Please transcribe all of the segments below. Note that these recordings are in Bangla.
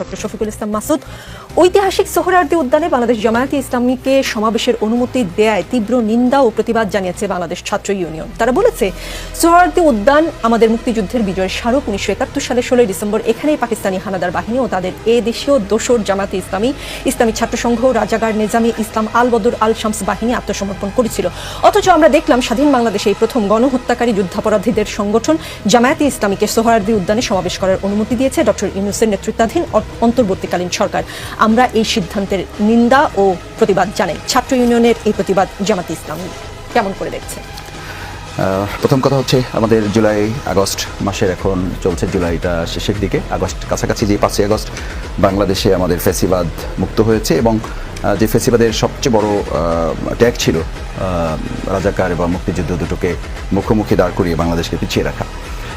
ডক্টর শফিকুল ইসলাম মাসুদ। ঐতিহাসিক সোহরাওয়ার্দী উদ্যানে বাংলাদেশ জামায়াতে ইসলামীকে সমাবেশের অনুমতি দেয়ায় তীব্র নিন্দা ও প্রতিবাদ জানিয়েছে বাংলাদেশ ছাত্র ইউনিয়ন। তারা বলেছে, সোহরাওয়ার্দী উদ্যান আমাদের মুক্তিযুদ্ধের বিজয়ের স্মারক। 1971 সালের 16 ডিসেম্বর এখানেই পাকিস্তানি হানাদার বাহিনী ও তাদের এ দেশীয় দোসর জামায়াতে ইসলামী, ইসলামী ছাত্র সংঘ, রাজাকার, নেজামি ইসলাম, আল বদর, আল শামস বাহিনী আত্মসমর্পণ করেছিল। অথচ আমরা দেখলাম স্বাধীন বাংলাদেশে এই প্রথম গণহত্যাকারী যুদ্ধাপরাধীদের সংগঠন জামায়াতে ইসলামীকে সোহরাওয়ার্দী উদ্যানে সমাবেশ করার অনুমতি দিয়েছে ডক্টর ইউনূসের নেতৃত্বাধীন অন্তর্বর্তীকালীন সরকার। আমরা এই সিদ্ধান্তের নিন্দা ও প্রতিবাদ জানাই। ছাত্র ইউনিয়নের এই প্রতিবাদ জামায়াতে ইসলামী কেমন করে দেখছে? প্রথম কথা হচ্ছে, আমাদের জুলাই আগস্ট মাসের এখন চলছে, জুলাইটা শেষের দিকে, আগস্ট কাছাকাছি। যে 5ই আগস্ট বাংলাদেশে আমাদের ফ্যাসিবাদ মুক্ত হয়েছে এবং যে ফ্যাসিবাদের সবচেয়ে বড় ট্যাগ ছিল রাজাকার এবং মুক্তিযুদ্ধ দুটোকে মুখোমুখি দাঁড় করিয়ে বাংলাদেশকে পিছিয়ে রাখা।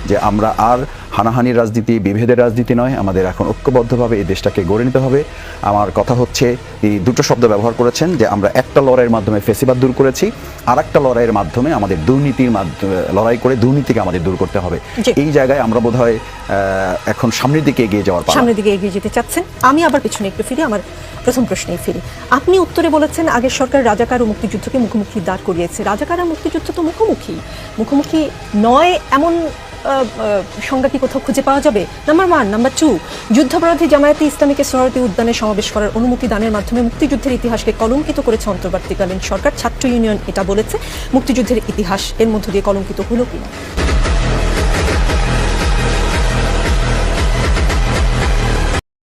যে আমরা আর হানাহানির রাজনীতি, বিভেদের রাজনীতি নয়, আমাদের এখন ঐক্যবদ্ধভাবে এই দেশটাকে গড়ে নিতে হবে। আমার কথা হচ্ছে, এই দুটো শব্দ ব্যবহার করেছেন যে আমরা একটা লড়াইয়ের মাধ্যমে ফ্যাসিবাদ দূর করেছি, আর একটা লড়াইয়ের মাধ্যমে আমাদের দুর্নীতির লড়াই করে দুর্নীতিকে আমাদের দূর করতে হবে। এই জায়গায় আমরা বোধহয় এখন সামনের দিকে এগিয়ে যাওয়ার সামনের দিকে এগিয়ে যেতে চাচ্ছেন। আমি আবার পেছনে একটু ফিরি, আমার প্রথম প্রশ্নেই ফিরি। আপনি উত্তরে বলেছেন আগের সরকার রাজাকার ও মুক্তিযুদ্ধকে মুখোমুখি দাঁড় করিয়েছে। রাজাকার আর মুক্তিযুদ্ধ তো মুখোমুখি নয় এমন সংজ্ঞা কি কোথাও খুঁজে পাওয়া যাবে? নাম্বার 1। নাম্বার 2, যুদ্ধাপরাধী জামায়াতে ইসলামীকে সোহরাওয়ার্দী উদ্যানে সমাবেশ করার অনুমতি দানের মাধ্যমে মুক্তিযুদ্ধের ইতিহাসকে কলঙ্কিত করেছে অন্তর্বর্তীকালীন সরকার। ছাত্র ইউনিয়ন এটা বলেছে। মুক্তিযুদ্ধের ইতিহাস এর মধ্য দিয়ে কলঙ্কিত হলো কিনা?